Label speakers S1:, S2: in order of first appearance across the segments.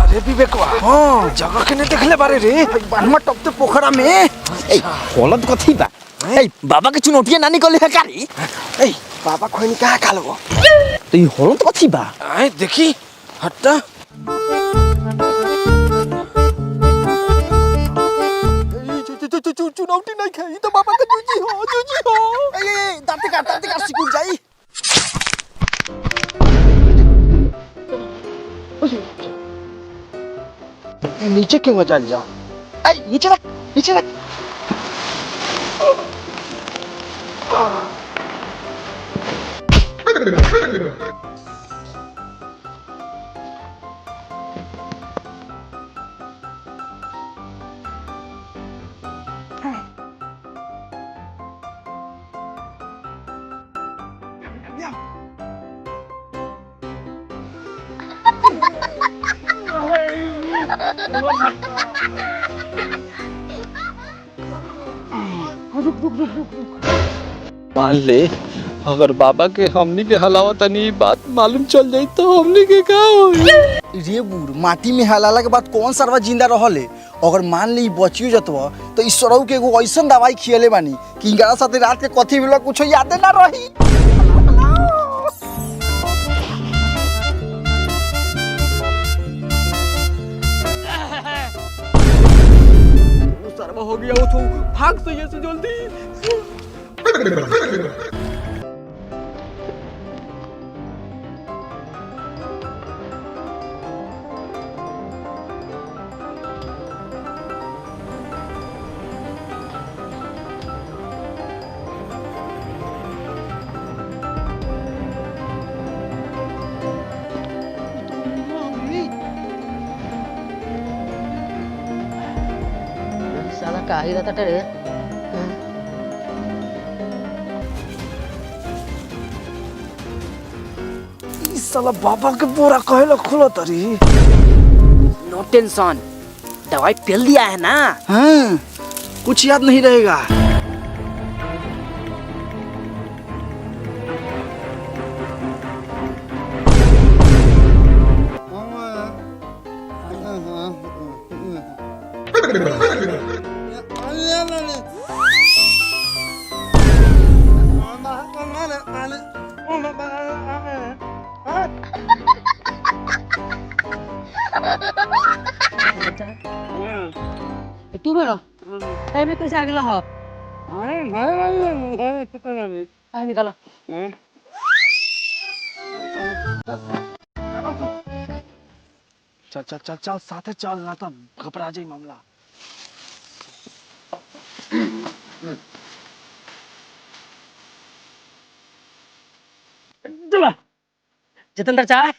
S1: अरे विवेकवा हां जगह के ने देखले बारे रे बानमा टपते पोखरा में
S2: ए हलत कथी बा ए बाबा के चुनौतिया नानी कले है कारी
S1: ए बाबा खोइनी कहाँ खालो
S2: तो ये हलत कथी बा
S1: आए देखी हट्टा चुनौती नहीं खाई तो बाबा का जूजी हो ए दांते काट सिकुड़ जाई नीचे क्यों चल जाओ ए नीचे रख
S3: मान ले अगर बाबा के हमनी के हलावा तनी बात मालूम चल जाई तो हमनी के का होई
S1: रे बूढ़ माटी में हलाला के बाद कौन सरवा जिंदा रहले अगर मान ली बचियो जतवा तो ईश्वरऊ के एगो ऐसन दवाई खियले बानी कि इनकरा साथे रात के कथी भेल कुछ यादे ना रही सरवा हो गया वो तो भाग सही से जल्दी
S4: साला काही रहता रे
S1: साला बाबा के बोरा कहेला खुला तरी
S2: नो टेंशन दवाई पेल दिया है ना
S1: हाँ कुछ याद नहीं रहेगा
S4: तू बरो टाइम में कैसे आगला हो आ निकालो
S1: चल साथे चल ना तो घबरा जाई मामला
S4: चला जितेंद्र चाय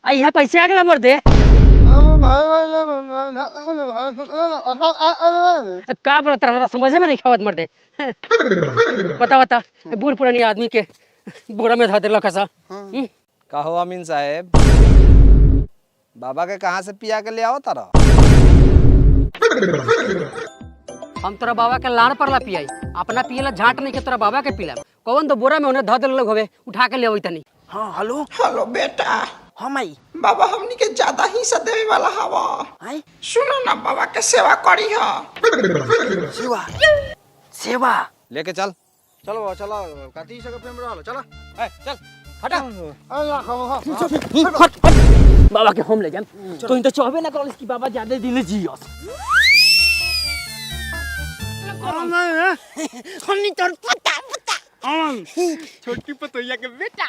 S4: आई यहाँ कैसे आगला मर दे का बोलता हमरा समझ में नहीं खावत मर दे बता बूढ़ पुरानी आदमी के बोरा में धा देला कैसा
S3: कहो अमीन साहब बाबा के कहाँ से पिया के ले आओ तारा
S4: हम तोरा बाबा के लाड़ पर ला पियाई अपना पियला झाट नहीं के तोरा बाबा के पिला कौन तो बोरा में उन्हें धा देल होवे उठा के ले आवई तनी
S1: हाँ हेलो
S5: बेटा
S1: हाँ माई
S5: बाबा हमनी के ज्यादा ही देवे वाला हवा
S1: आई
S5: सुनो ना बाबा के सेवा करी हा
S1: सेवा
S3: लेके चल
S1: चलो चलो काती सके प्रेम रहल चलो
S3: चल हटा
S4: बाबा के हम ले जाम तो इन तो चाहबे ना करल कि बाबा ज्यादा दिन जियस
S1: हमनी तोर पता
S3: छोटी पतोया के बेटा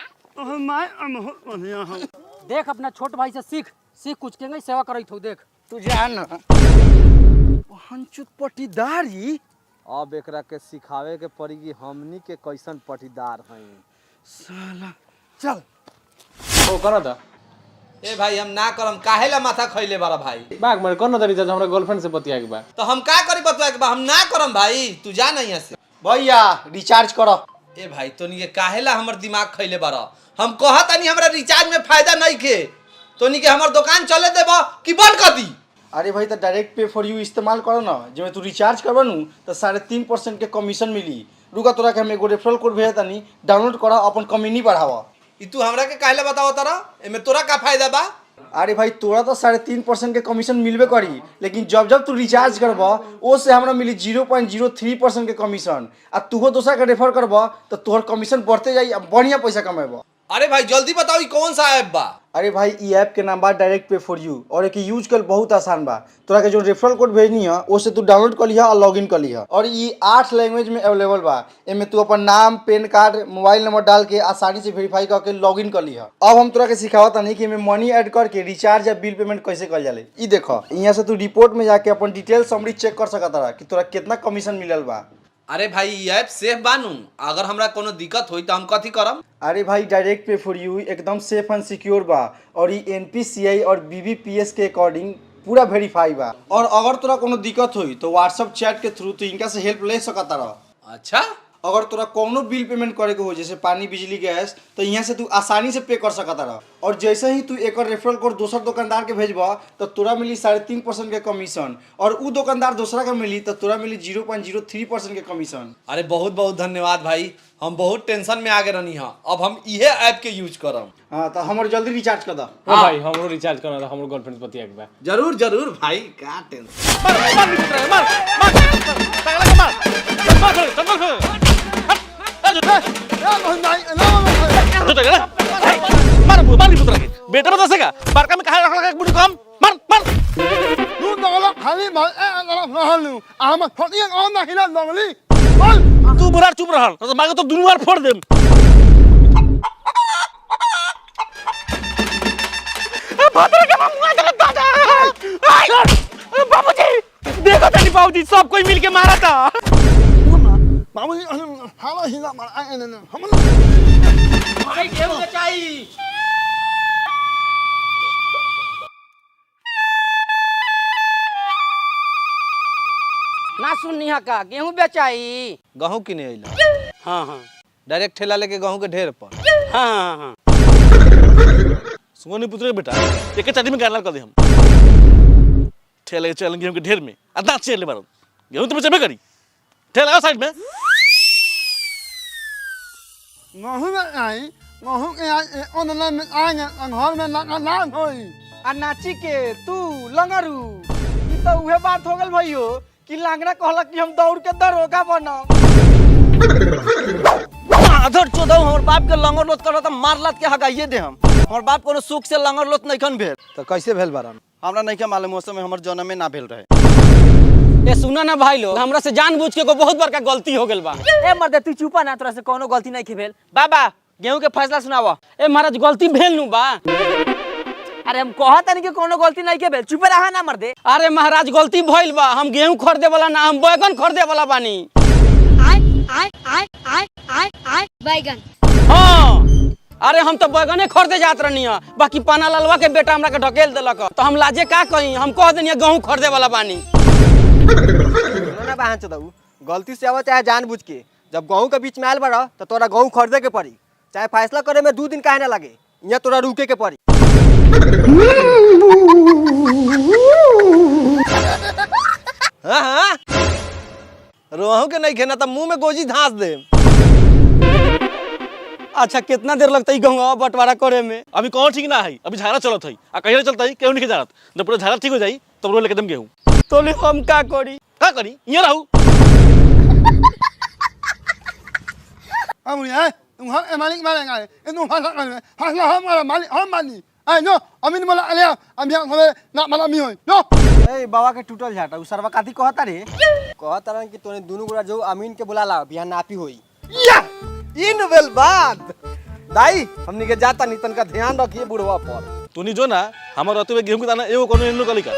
S4: देख अपना छोट भाई से सीख कुछ के सेवा करत हो देख
S1: तू जान हंचुत पटीदारी
S3: अब एकरा के सिखावे के पड़ी कि हमनी के कैसन पटीदार हैं
S1: साला चल
S6: ओ करा दा
S3: ए भाई हम ना करम काहे ला माथा खइले बारा भाई
S6: बाग मर कोनो तरी जा हमरा गर्लफ्रेंड से बतिया के बा
S3: तो हम का करी बतवा के बा हम ना करम भाई तू जा नहीं यहाँ से
S1: भैया रिचार्ज करो
S3: ए भाई तोनी के काहे ला हमर दिमाग खइले बारा हम कहत नहीं हमरा रिचार्ज में फायदा नहीं के तोनी के हमर दुकान चले देबा कि बंद कर दी
S1: अरे भाई तो डायरेक्ट पे फॉर यू इस्तेमाल करो ना जब तू रिचार्ज करबा नु तो 3.5% के कमीशन मिली रुका तोरा के हम एगो रेफरल कोड भेज तनी डाउनलोड करा अपन कमीनी बढ़ावा
S3: ई तू हमरा के काहे ला बताओ तारा एमे तोरा का फायदा बा
S1: अरे भाई तोरा तो 3.5% के कमीशन मिलबे करी, लेकिन जब जब तू रिचार्ज करब ओ से हमरा मिली 0.03% के कमीशन। आ तूहो दोसरा के रेफर करब तो तोहर कमीशन बढ़ते जाई, बढ़िया पैसा कमेब।
S3: अरे भाई जल्दी बताओ ई कौन सा ऐप बा?
S1: अरे भाई ई ऐप के नाम बा डायरेक्ट पे फॉर यू, और एक यूज कर बहुत आसान बा। तोरा के जो रेफरल कोड भेजनी है उससे तू डाउनलोड कर लिहा और लॉगिन कर लिहा, और ये 8 लैंग्वेज में अवेलेबल बा। एमे तू अपन नाम, पैन कार्ड, मोबाइल नंबर डाल के आसानी से वेरीफाई करके लॉगिन कर लिहा। अब हम तोरा के सिखावत नहीं कि एमे मनी ऐड करके रिचार्ज या बिल पेमेंट कैसे कर जाले। ई देखो यहाँ से तू रिपोर्ट में जाके अपन डिटेल समरी चेक कर सकत रहा कि तोरा कितना कमीशन मिलल बा।
S3: अरे भाई ई ऐप सेफ बानू? अगर हमरा कोनो दिक्कत होई तो हम कथी करम?
S1: अरे भाई डायरेक्ट पे फॉर यू एकदम सेफ एंड सिक्योर बा, और ये NPCI और BBPS के अकॉर्डिंग पूरा वेरीफाई बा। और अगर तोरा कोनो दिक्कत होई तो व्हाट्सएप चैट के थ्रू तू इनका से हेल्प ले सकत रह।
S3: अच्छा,
S1: अगर तोरा कोनो बिल पेमेंट करे के हो जैसे पानी, बिजली, गैस, तो यहाँ से तू आसानी से पे कर सकत रह। और जैसे ही तू एक रेफरल कोड दोसर दुकानदार के भेजबा तो तोरा मिली 3.5% के कमीशन, और उ दुकानदार दूसरा के मिली तो तोरा मिली 0.03% के कमीशन।
S3: अरे बहुत बहुत धन्यवाद भाई, हम बहुत टेंशन में आगे रहनी है। अब हम इहे ऐप के यूज करम।
S1: हाँ तो हमारे जल्दी रिचार्ज कर दा।
S6: ओ भाई हमरो रिचार्ज करना था, हमरो गर्लफ्रेंड से बतिया के बा।
S3: जरूर जरूर भाई, का टेंशन।
S2: बेटा बता सका बड़का में कहा रखा बुढ़ी काम मार मार
S7: तू नगला खाली मार नगला रहलू हम फटिया और ना हिला नगली
S2: तू बुरा चुप रह तो मागे तो दुनू बार फोड़ देम। बाबूजी देखो तनी बाबूजी सब कोई मिलके मारा था।
S7: बाबूजी हाला हिला मार हम
S4: भाई गेहूं बेचाई। ना सुननी है का गेहूं बेचाई?
S3: गहूं किने अइला?
S4: हाँ हाँ
S3: डायरेक्ट ठेला लेके गहूं के ढेर पर।
S4: हाँ हाँ हाँ।
S2: सुगोनी पुत्र के बेटा एक चाटी में गाड़ल कर दे हम ठेले चल गेहूं के ढेर में अदा चले बारो गेहूं तो बेचबे करी ठेला साइड में
S7: गहूं में आई गहूं के ओनला में आएंगे घर में ना होई।
S1: आ नाची के तू लंगरू, ई तो उहे बात हो गल भइयो कि लांगड़ा कहलक कि हम दौड़ के दरोगा बनम।
S2: आधर चोदौ हमर बाप के लंगर लोत करत मार लात के हगाइए दे हम। हमर बाप कोनो सुख से लंगर लोत नइखन भेल।
S1: तो कैसे भेल बारन? हमरा नहीं के मालूम, मौसम में हमर जन्म में ना भेल रहे।
S4: ए सुना ना भाई लोग, हमरा से जानबूझ के को बहुत बड़का गलती हो गेल बा।
S8: ए मर्दे तू चुपा ना, तोरा से कोनो गलती नहीं के भेल। बाबा गेहूं के फैसला सुनावा।
S4: ए महाराज गलती भेल नु बा।
S8: अरे हम कहत नहीं कि कोनो गलती नहीं के भेल, चुप रहा ना मर्दे।
S4: अरे महाराज गलती भइल बा, हम गेहूं खरीदे वाला ना, हम बैगन खरीदे वाला बानी।
S9: आय बैगन।
S4: हाँ अरे हम तो बैगने खरीदे जात रहनी है, बाकी पाना लालवा के बेटा हमरा के ढकेल देलक तो हम लाजे का कही, हम कह देनी गेहूं खरीदे वाला बानी।
S8: ना बहन चोदऊ गलती से आवा चाहे जानबूझ के, जब गेहूं के बीच में आयल बड़ा तो तोरा गेहूं खरीदे के पड़ी, चाहे फैसला करे में 2 दिन काहे ना लगे, यहाँ तोरा रुके के पड़ी।
S3: हाँ हाँ रोहू के नहीं खेना तो मुंह में गोजी धांस दे।
S4: अच्छा कितना देर लगता है गेहूं बंटवारा करे में?
S2: अभी कौन ठीक ना है, अभी झाड़ा चलत है आ कहिया चलता है केहू नहीं जानत। जब पूरा झाड़ा ठीक हो जाई तब रो लेके दम गेहूं
S4: तो हम का करी?
S2: का करी इया रहू।
S7: हम ये तुम हम मालिक मारेंगे ए तुम फैसला हमारा मालिक हम मानी। आई नो अमीन मला आलिया हम यहाँ हमें ना मला मी होई नो।
S8: ए बाबा के टूटल झाटा उ सरवा काती कहता रे, कहता रन कि तोने दोनों गोरा जो अमीन के बुला ला बिहान नापी होई।
S1: या इन वेल बात दाई हमनी के जाता नहीं, तनका ध्यान रखिए बुढ़वा पर।
S2: तूनी जो ना हमर रतुवे गेहूं के दाना एगो कोनो इन्नो कली का।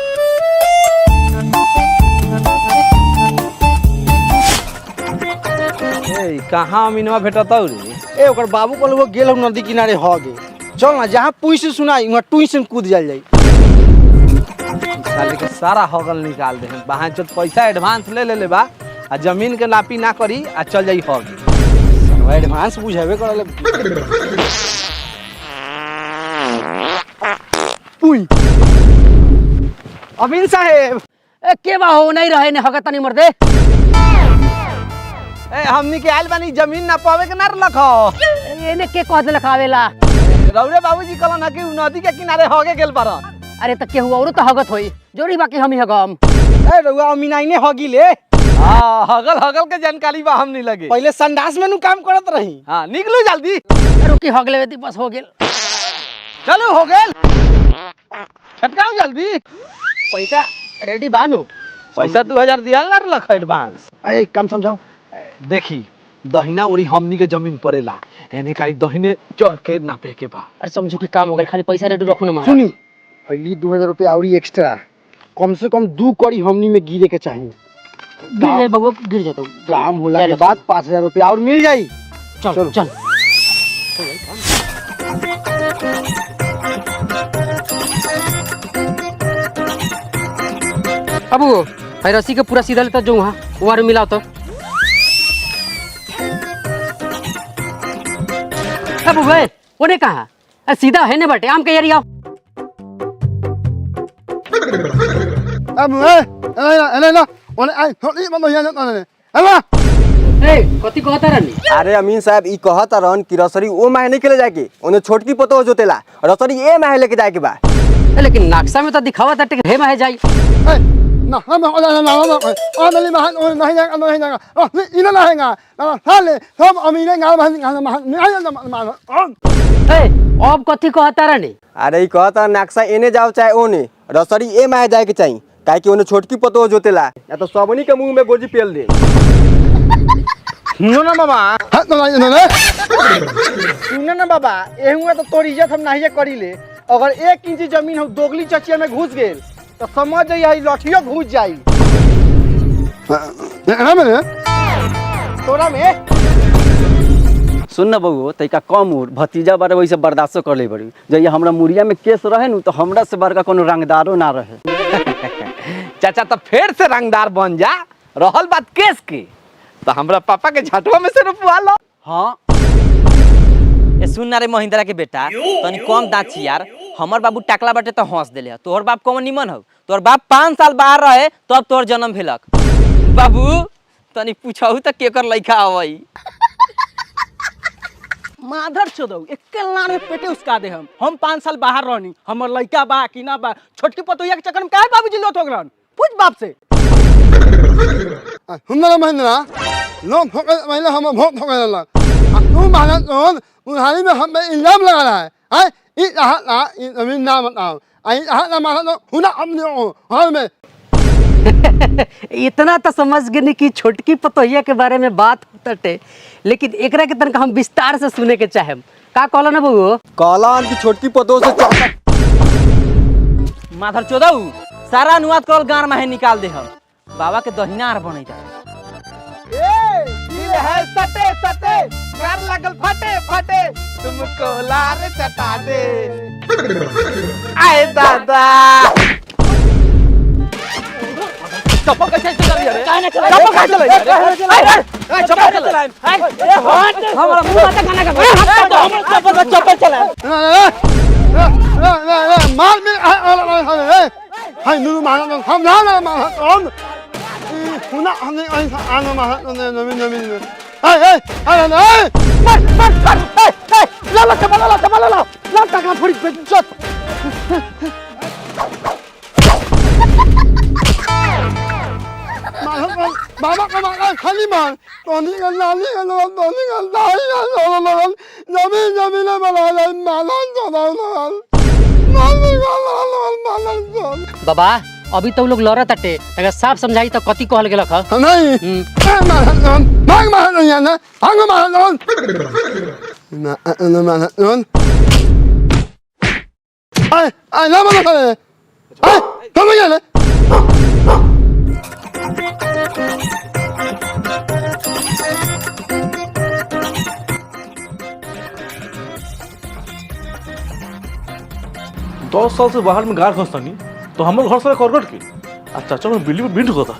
S3: ए कहां अमीनवा भेटतौ रे?
S1: ए ओकर बाबू कहल वो गेल नदी किनारे हो गे, चल ना जहाँ पुई से सुनाई वहाँ टुई से कूद जाल जाई।
S3: साले के सारा हगल निकाल दे, बहान चोट पैसा एडवांस ले ले बा आ जमीन के नापी ना करी आ चल जाई हग।
S1: एडवांस बुझावे करले पुई।
S4: अमीन साहेब ए के बा हो नहीं रहे ने हगा तनी मर दे।
S1: ए हमनी के आइल बानी जमीन ना पावे के ना रख।
S4: एने के कह दे लखावेला
S3: रौरे बाबूजी कहलन है कि उ नदी के किनारे हगे गेल बारन।
S4: अरे तो केहू औरो तो हगत होई जोरी बाकी हम ही हगम।
S1: ए रउआ अमीनाई ने हगी ले।
S3: हां हगल हगल के जानकारी बा हम नहीं लगे।
S1: पहले संडास में नु काम करत रही।
S3: हां निकलू जल्दी।
S4: रुकी हग लेवे दी बस हो गेल।
S3: चलो हो गेल। छटकाओ जल्दी।
S4: पैसा रेडी बानू।
S3: पैसा 2000 दिया ना रख एडवांस।
S1: ए काम समझाओ।
S3: देखी दहिना ओरी हमनी के जमीन पड़ेला एने काई दहिने चढ़ के नापे के बा।
S4: अरे समझो कि काम हो गेल खाली पैसा रेडी रखू ना मार।
S1: सुनी पहली 2000 रुपया और एक्स्ट्रा कम से कम 2 कड़ी हमनी में गिरे के चाहिए।
S4: गिर जाए बबुआ गिर जाता हूँ।
S1: काम होला के बाद 5000 रुपया और मिल जाई।
S4: चल चल। अबू भाई रस्सी के पूरा सीधा लेता जो वहाँ मिलाओ तो। अबू भाई उन्हें कहा सीधा है ना बटे आम के एरिया।
S7: अब ए ना ओने आई थोड़ी मत होया ना ने हेलो
S4: ए कथि कहता रहनी।
S8: अरे अमीन साहब ई कहत रहन कि रसरी ओ माहे नहीं खेले जाके ओने छोटकी पतो जोतेला रसरी ए माहे लेके जाके बा।
S4: लेकिन नक्शा में तो दिखावा था हे माहे जाई।
S7: ना हम ओ नली महन ओ नहीं जाएगा ओ इना ना हैगा ना साले सब अमीने गाल महन नहीं ना
S4: ए अब कथि कहता रहनी।
S8: अरे ई कहत नक्शा एने जाओ चाहे ओने रसरी ए माहे जाए के चाहिए काहे कि ओने छोटकी पतो जोतेला या तो सबनी के मुंह में गोजी पेल दे।
S1: सुनो ना बाबा।
S7: हां तो ना
S1: सुनो ना बाबा एहुआ तो तोर इज्जत हम नहीं करी ले। अगर 1 इंच जमीन हम दोगली चचिया में घुस गेल तो समझ जाई लठियो घुस जाई।
S7: ना मैंने
S1: तोरा में
S10: सुन न बबू तैका कम उड़ भतीजा बारे वैसे बर्दाश्त कर ले बड़ी जब हमरा मुड़िया में केस रहे नु तो हमरा से बड़का कोनो रंगदारो ना रहे।
S3: चाचा तो फिर से रंगदार बन जा। रहल बात केस की तो हमरा पापा के झटवा में से रुपवा लो।
S4: हाँ ए सुन ना रे महिंद्रा के बेटा तनी कम दाची यार। हमर बाबू टकला बाटे तो हंस देले तोहर बाप कौन निमन हो। तोहर बाप 5 साल बाहर रहे तब तोहर जन्म भेलक। बाबू तनी पूछहु त केकर लइका आवई।
S1: माधर छोदौ एके लार में पेटे उसका दे हम 5 साल बाहर रहनी हमर लइका बा कि ना बा छोटकी पतोया के चक्कर में काहे बाबूजी लोथ हो गलन पूछ बाप से।
S7: हमरा महिंद्रा नो ठोके पहले हम भोट ठोके ला तू माना तो उधारी में हम पे इल्जाम लगा रहा है ई ना ई जमीन ना बताओ आई ना माना तो हुना अपने हाल में।
S4: इतना तो समझ गए कि छोटकी पतोहिया के बारे में बात होते लेकिन एकरा के तनका हम विस्तार से सुने के चाहे। का कहला ना बबू
S8: कहलन कि छोटकी पतो से
S4: माधर चोदऊ सारा अनुवाद करल गार में निकाल दे हम बाबा के दहिना आर बनै जा।
S3: ए दिल है सटे सटे कर लगल फटे फटे तुमको लार चटा दे। आए दादा चप्पल कैसे चला रही है? चप्पल कैसे चला रही है? चप्पल चला रही है?
S4: हमरा मुंह माथा खाना का
S7: चप्पल चला मार में हाय नु माना हम ना माना हम हुना हमने आना माना जमीन हाय
S1: ला टका फोड़ी बेइज्जत।
S7: बाबा का मार खाली मार तोनी का नाली का लोग तोनी का दाई का लोग जमीन बना ले मालन
S4: बाबा अभी तो लोग लड़त अटे अगर साफ समझाई तो कथी कहल गेलक ह
S7: नहीं मांग मारन ना हांग मारन ना मारन आई ना मारन आई कम गया
S2: 10 साल से बाहर में गार खसतानी तो हमर घर से करगट के अच्छा चाचा मैं बिल्ली में बिंड होता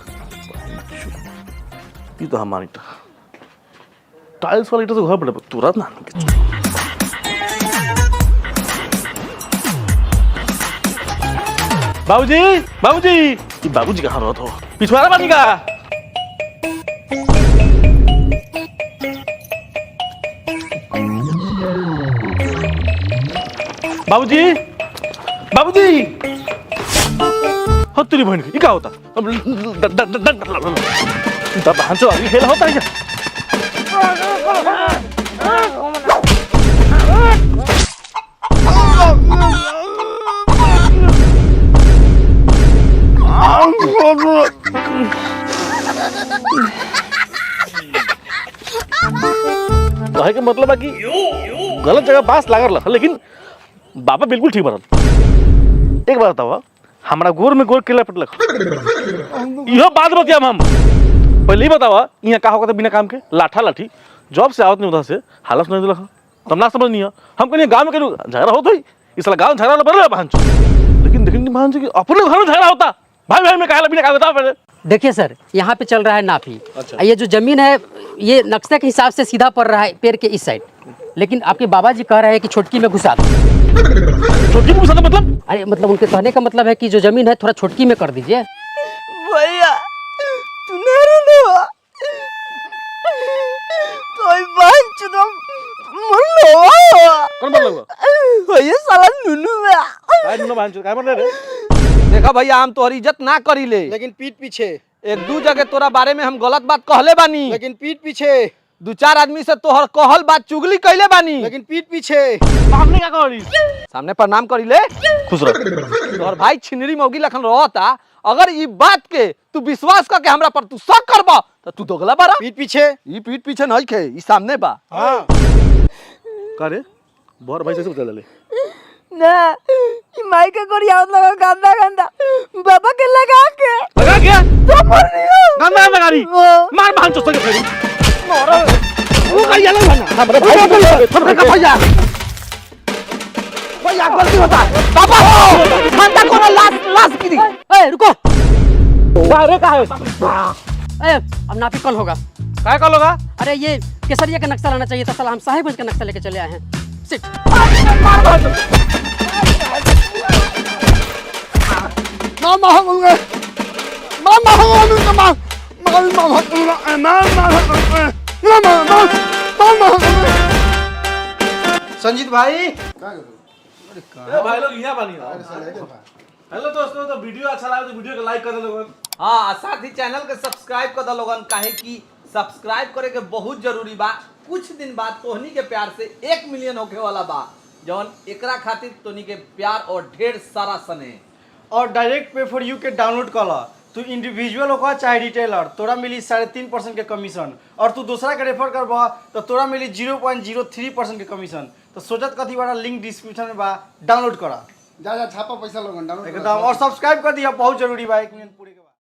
S2: ये तो हमारी टाइल्स वाला इटा तो घर बड़ा तुरंत ना बाबूजी बाबूजी ये बाबूजी कहाँ रहा था पिछवाड़ा पानी का बाबूजी बाबूजी हो तेरी बहन की क्या होता भांचो अभी खेल होता है क्या कहे के मतलब है कि गलत जगह बास लागल रहा लेकिन बाबा बिल्कुल ठीक बनल। एक बात बताओ हमारा गोर में गोर किला पटलक इहो बात बतिया हम पहले ही बताओ यहाँ का होगा बिना काम के लाठा लाठी जॉब से आवत नहीं उधर से हालत नहीं दिलक तुम ना समझ नहीं है हम कहीं गाँव में कहीं झगड़ा होता ही इस गाँव झगड़ा बदल भांच लेकिन देखिए भांच कि अपने घर में झगड़ा होता भाई भाई में कहा बिना कहा बताओ पहले।
S11: देखिए सर यहाँ पे चल रहा है नाफी। अच्छा। ये जो जमीन है ये नक्शे के हिसाब से सीधा पड़ रहा है पेड़ के इस साइड, लेकिन आपके बाबा जी कह रहे हैं कि छोटकी में घुसा दो।
S2: छोटकी में घुसा दो मतलब?
S11: अरे मतलब उनके कहने का मतलब है कि जो जमीन है थोड़ा छोटकी में कर दीजिए।
S8: भैया तू नहीं रो तो बात चुदो मल्लो
S2: कौन बोल रहा
S8: भैया साला नुनू में
S2: काय नुनू भांच काय बोल रहे
S3: देखा भैया हम तोहर इज्जत ना करी ले,
S1: लेकिन पीठ पीछे
S3: एक दू जगह तोरा बारे में हम गलत बात कहले बानी,
S1: लेकिन पीठ पीछे
S3: दू चार आदमी से तोहर कहल बात चुगली कैले बानी,
S1: लेकिन पीठ पीछे
S2: सामने क्या करी
S3: सामने प्रणाम करी ले।
S2: खुश रहो
S3: तोहर भाई छिनरी मौगी लखन रहता, अगर ई बात के तू विश्वास करके हमरा पर तू शक करबा तो तू दोगला बारा।
S1: पीठ पीछे
S3: ई पीठ पीछे नहीं खे, ई सामने बा।
S1: हाँ
S2: करे बोर भाई से बता ले
S8: ना ई माई के गोरिया लगा गंदा गंदा बाबा के लगा
S2: क्या
S8: तो मर रही
S2: गंदा लगा रही मार भांचो सके फेरी मारो वो कहिया लगा ना हमारे भाई को भैया
S3: भैया गलती होता है पापा हो ठंडा कोनो लाश गिरी।
S11: ए रुको,
S2: अरे का है
S11: अब नाफी कल होगा।
S2: काय कल होगा?
S11: अरे ये केसरिया का नक्शा लाना चाहिए था, साला हम साहिबगंज का नक्शा लेके चले आए हैं।
S7: मामा हो गए मामा हो गए मामा
S1: संजीत भाई
S2: भाई लोग यहाँ बनी हेलो दोस्तों, तो वीडियो अच्छा लगा तो वीडियो को लाइक कर दो लोगन।
S3: हाँ साथ ही चैनल के सब्सक्राइब कर दो लोगन, काहे कि सब्सक्राइब करे के बहुत जरूरी बा। कुछ दिन बाद तोहनी के प्यार से 1 मिलियन होके वाला बा, जौन एकरा खातिर तोहनी के प्यार और ढेर सारा सने।
S1: और डायरेक्ट पे फॉर यू के डाउनलोड कर ला। तू इंडिविजुअल होगा चाहे रिटेलर, तोरा मिली 3.5% के कमीशन, और तू दूसरा के रेफर करबा तो तोरा मिली 0.03% के कमीशन। तो सोचत कथी बड़ा, लिंक डिस्क्रिप्शन में बा, डाउनलोड करा
S7: जा छापा पैसा लोगन डाउनलोड
S1: एकदम, और सब्सक्राइब कर दिया, बहुत जरूरी बा। 1 मिलियन